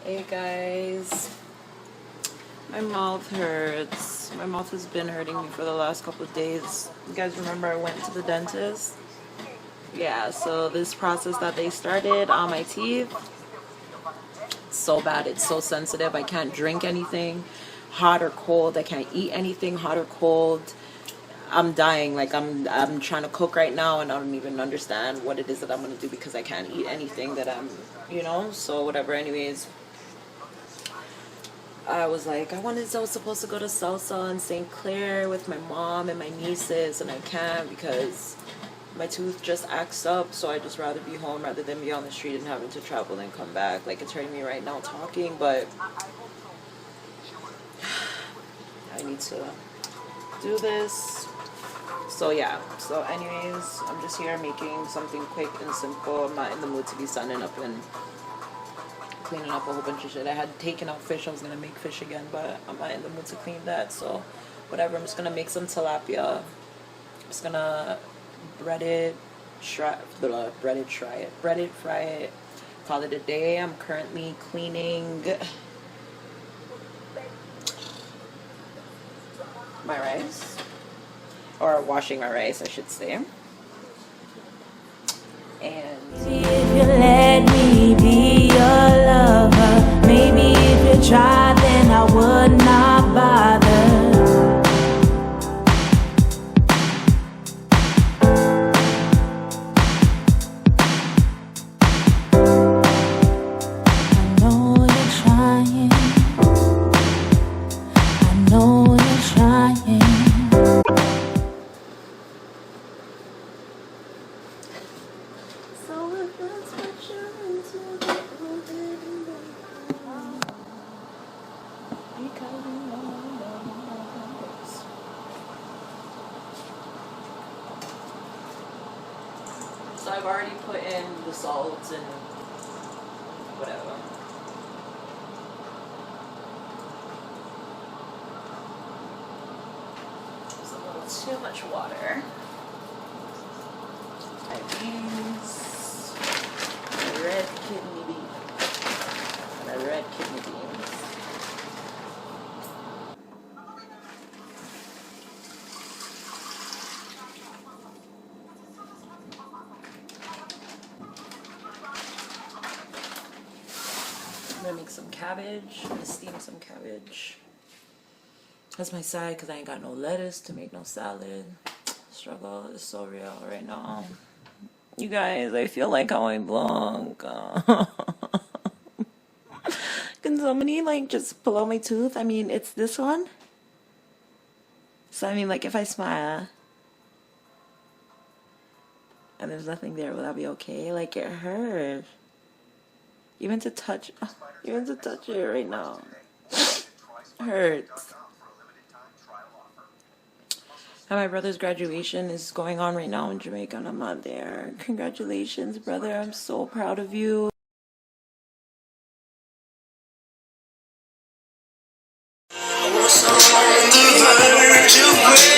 Hey guys, my mouth hurts. My mouth has been hurting me for the last couple of days. You guys remember I went to the dentist? Yeah, so this process that they started on my teeth, so bad. It's so sensitive. I can't drink anything hot or cold. I can't eat anything hot or cold. I'm dying. Like I'm trying to cook right now and I don't even understand what it is that I'm gonna do because I can't eat anything that so whatever. Anyways, I was like, I was supposed to go to salsa in St. Clair with my mom and my nieces, and I can't because my tooth just acts up, so I'd just rather be home rather than be on the street and having to travel and come back. Like, it's hurting me right now talking, but I need to do this. So yeah, so anyways, I'm just here making something quick and simple. I'm not in the mood to be standing up and cleaning up a whole bunch of shit. I had taken out fish. I was gonna make fish again, but I'm not in the mood to clean that, so whatever. I'm just gonna make some tilapia. I'm just gonna bread it, fry it, call it a day. I'm currently cleaning my rice, or washing my rice, I should say. And if you let me be your lover, maybe if you tried, then I would not bother. I know you're trying. I know you're trying. so if that's what you're into, then go ahead and go. Because you know this. So I've already put in the salt and whatever. There's a little too much water. My beans, my red kidney beans, my red kidney beans. I'm gonna make some cabbage. I'm gonna steam some cabbage. That's my side because I ain't got no lettuce to make no salad. Struggle is so real right now. You guys, I feel like how I belong. Can somebody like just pull out my tooth? I mean, it's this one. So I mean, like if I smile and there's nothing there, will that be okay? Like it hurts. Even to touch it right now hurts. And my brother's graduation is going on right now in Jamaica and I'm not there. Congratulations, brother. I'm so proud of you.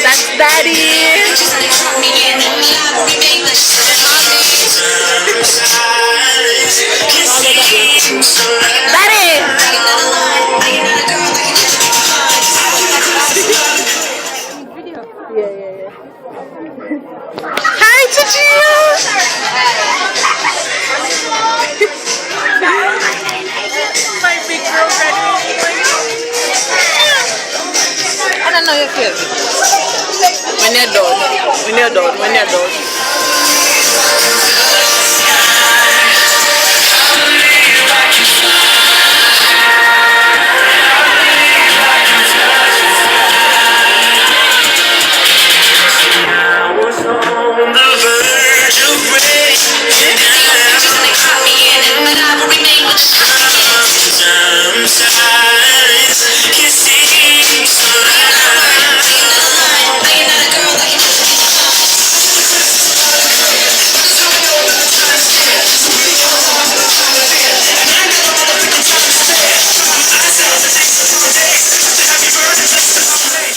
That's Daddy. Hi, Tajgeil! My big girl graduating. I don't know your kid. When you're done.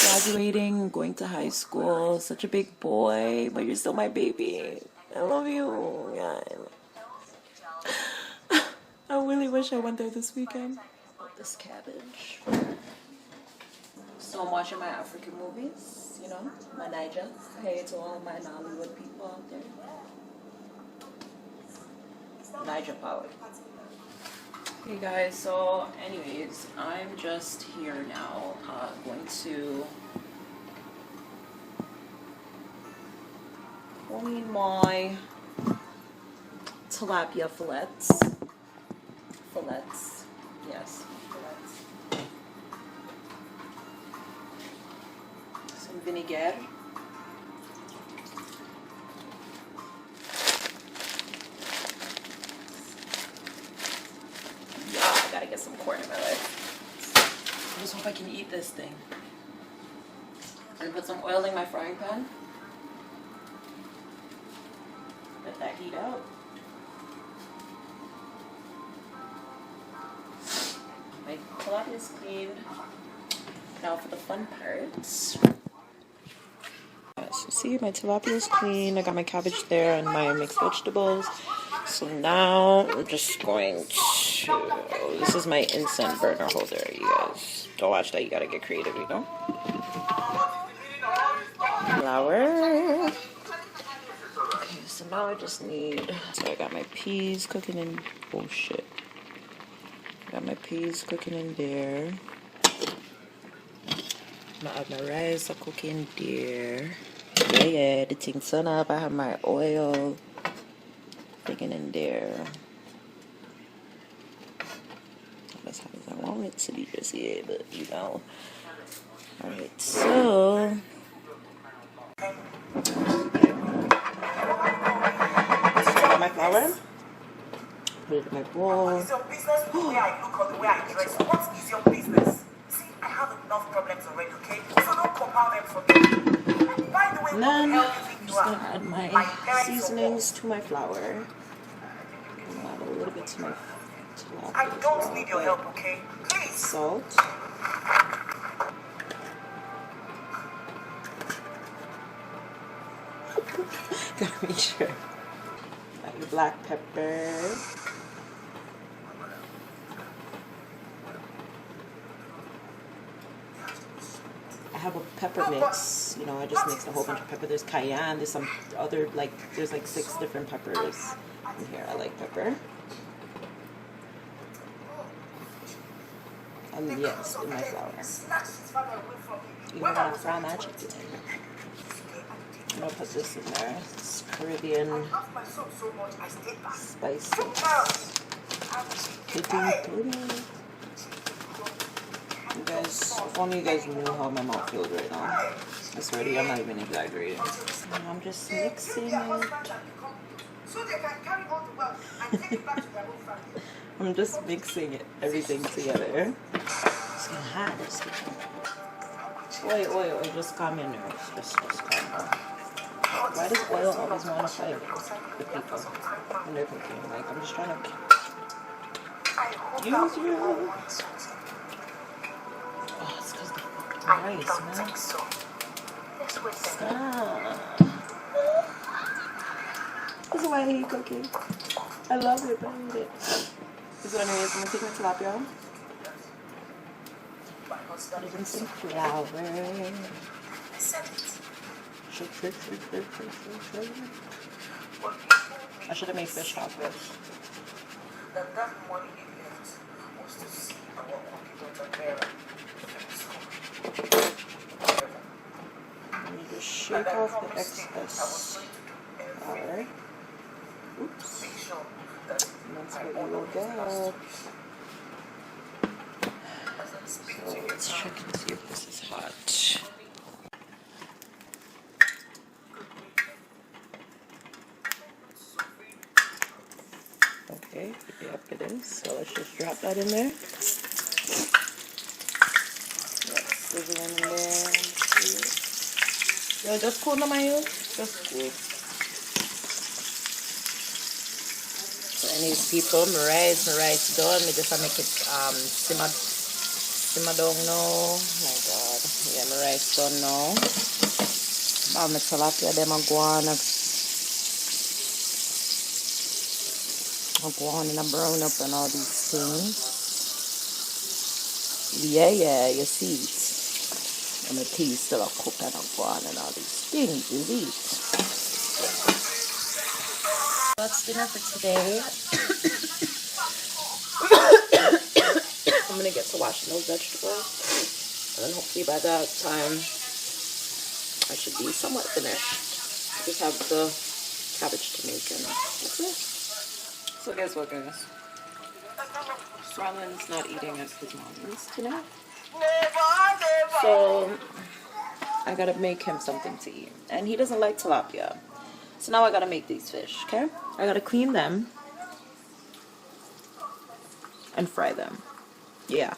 Graduating, going to high school, such a big boy, but you're still my baby. I love you. Yeah. I really wish I went there this weekend. This cabbage. So I'm watching my African movies, you know, my Niger. Hey to all my Nollywood people out there. Niger power. Hey guys, so anyways, I'm just here now, going to clean my tilapia fillets. Yes, fillets. Some vinegar. Yeah, I gotta get some corn in my life. I just hope I can eat this thing. I'm gonna put some oil in my frying pan. Let that heat out. My tilapia is cleaned. Now for the fun parts. So see, my tilapia is clean. I got my cabbage there and my mixed vegetables. So now I'm just going to... This is my instant burner holder, you guys. Don't watch that. You gotta get creative, you know? Flour. Okay, so now I just need... So I got my peas cooking in... Oh, shit. Got my peas cooking in there. I have my rice cooking there. Yeah, the thing's sun up. I have my oil cooking in there. That's how I want it to be just here, but you know. Alright, so I my flour. Put it in my bowl. Is your business the way I look or the way I dress? What is your business? See, I have enough problems already, okay? So don't compound them for me. By the way, And then what I'm just going to add my seasonings to my flour. I'm going to add a little bit to my tilapia. I don't need your help, okay? Please. Salt. Gotta make sure. Got your black pepper. I have a pepper mix. You know, I just mixed a whole bunch of pepper. There's cayenne. There's some other, like, there's like 6 different peppers in here. I like pepper. And yes, in my flour. You know what fry my chicken. I'm gonna put this in there. It's Caribbean spices. You guys, if only you guys knew how my mouth feels right now. I swear to you, I'm not even exaggerating. And I'm just mixing it. I'm just mixing it, everything together. It's getting hot. Oil, just calm your nerves. Just calm down. Why does oil always want to fight with people when they're cooking? Like, I'm just trying to use you. Oh, it's because the rice, man. Stop. This is why I hate cooking. I love it, but I hate it. So anyways, I'm going to take my tilapia. Put it in some flour. I should have made fish tacos. That money he left was to see our computer. Let me just shake off the excess flour. Oops. And that's what you will get. So let's check and see if this is hot. Okay, yep it is. So let's just drop that in there. Let's sizzle in there. Yo, just cool na mayo. Just cool. So any people, my rice done. Me just make it simmer down now. My God. Yeah, my rice done now. Now my tilapia them are going. I'll go on and I brown up and all these things. Yeah, you see it. And the tea still a cook and I go on and all these things, you see it. That's dinner for today. I'm gonna get to washing those vegetables. And then hopefully by that time I should be somewhat finished. Just have the cabbage to make and that's it. So guess what, guys? Marlon's not eating at his mom's tonight. So I gotta make him something to eat. And he doesn't like tilapia. So now I gotta make these fish, okay? I gotta clean them and fry them. Yeah.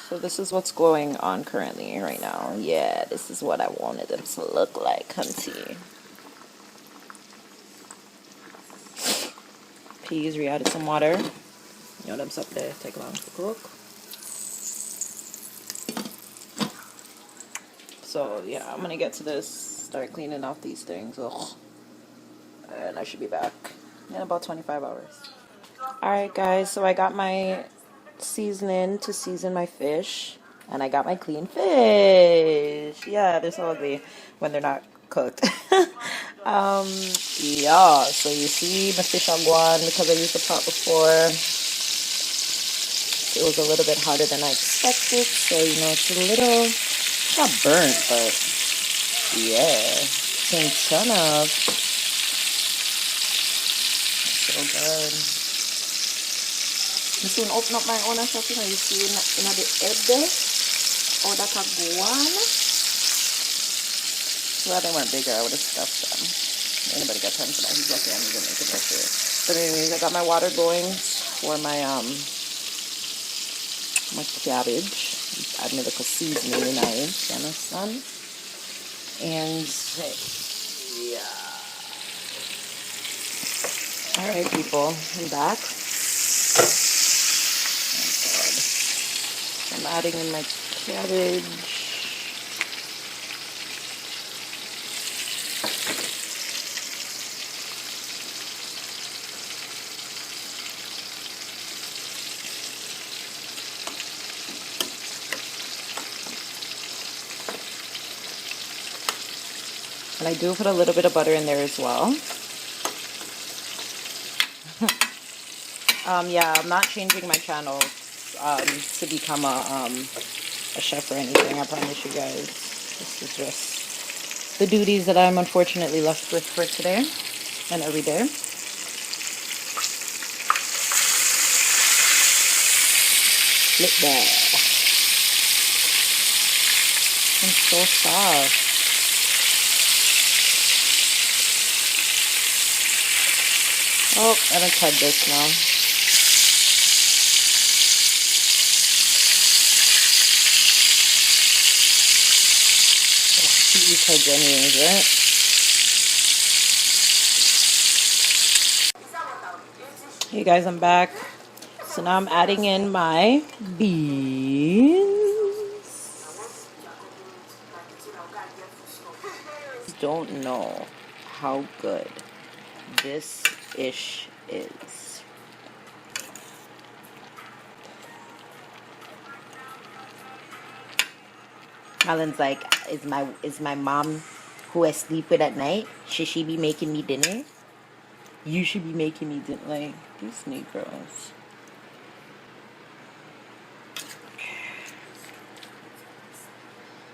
So this is what's going on currently right now. Yeah, this is what I wanted them to look like, hunty. Peas, re-added some water. You know them up there, take long to cook. So yeah, I'm gonna get to this, start cleaning off these things. Ugh. And I should be back in about 25 hours. Alright guys, so I got my seasoning to season my fish. And I got my clean fish. Yeah, they're so ugly when they're not cooked. Yeah, so you see the fish are gone because I used the pot before. It was a little bit hotter than I expected, so you know it's a little not burnt, but yeah, can turn up. So good. You soon open up my own shopping and you see in the head there. Oh, that's a good one. Well, they weren't bigger, I would have stuffed them. Anybody got time for that? He's lucky I'm gonna make it right there. But anyways, I got my water going for my my cabbage. Add me like a seasoning nice, you understand? And yeah. Alright people, I'm back. Oh, I'm adding in my cabbage. And I do put a little bit of butter in there as well. Yeah, I'm not changing my channel to become a chef or anything, I promise you guys. This is just the duties that I'm unfortunately left with for today and every day. Look there. It's so soft. Oh, I don't cut this now. Oh, you cut anyways, right? Hey guys, I'm back. So now I'm adding in my beans. Don't know how good this fish is. Alan's like, is my mom who I sleep with at night, should she be making me dinner? You should be making me dinner. Like, these Negroes.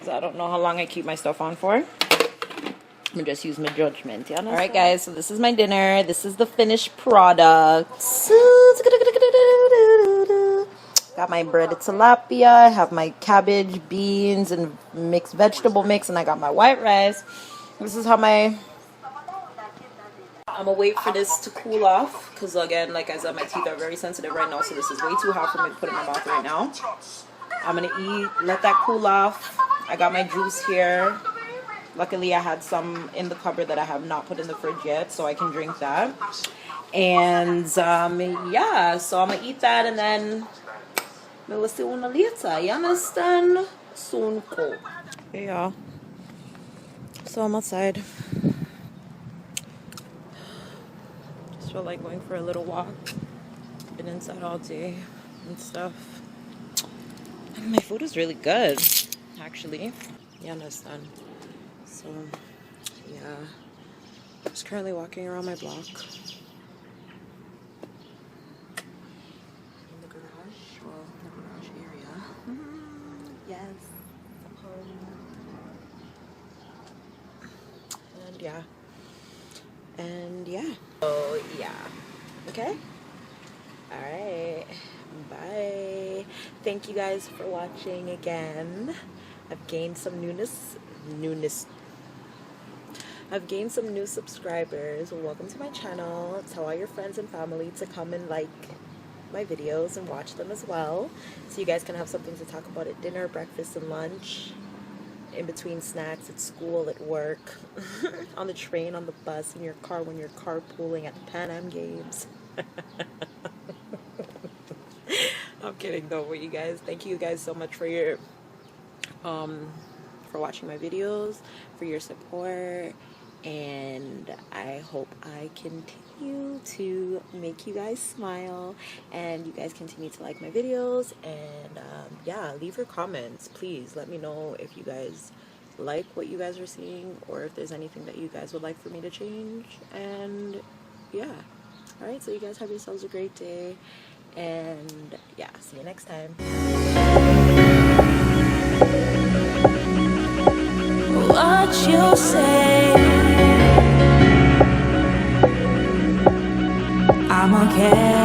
So I don't know how long I keep my stuff on for. I'm gonna just use my judgment. Yeah. Alright guys, so this is my dinner. This is the finished product. Got my breaded tilapia, I have my cabbage, beans, and mixed vegetable mix, and I got my white rice. This is how my... I'm gonna wait for this to cool off, because again, like I said, my teeth are very sensitive right now, so this is way too hot for me to put in my mouth right now. I'm gonna eat, let that cool off. I got my juice here. Luckily, I had some in the cupboard that I have not put in the fridge yet, so I can drink that. And yeah, so I'm gonna eat that, and then we'll see you later. You understand? Soon cool. Hey y'all. So I'm outside. felt like going for a little walk. Been inside all day and stuff. And my food is really good, actually. You understand? So, yeah. Just currently walking around my block. In the garage, well, the garage area. Yes. And yeah. Oh, yeah. Okay? Alright. Bye. Thank you guys for watching again. I've gained some I've gained some new subscribers. Welcome to my channel. Tell all your friends and family to come and like my videos and watch them as well, so you guys can have something to talk about at dinner, breakfast, and lunch, in between snacks, at school, at work, on the train, on the bus, in your car when you're carpooling at the Pan Am Games. I'm kidding though, but you guys, thank you guys so much for your for watching my videos, for your support, and I hope I continue to make you guys smile, and you guys continue to like my videos, and yeah, leave your comments, please. Let me know if you guys like what you guys are seeing, or if there's anything that you guys would like for me to change. And yeah, alright, so you guys have yourselves a great day, and yeah, see you next time. What you say, I'm okay.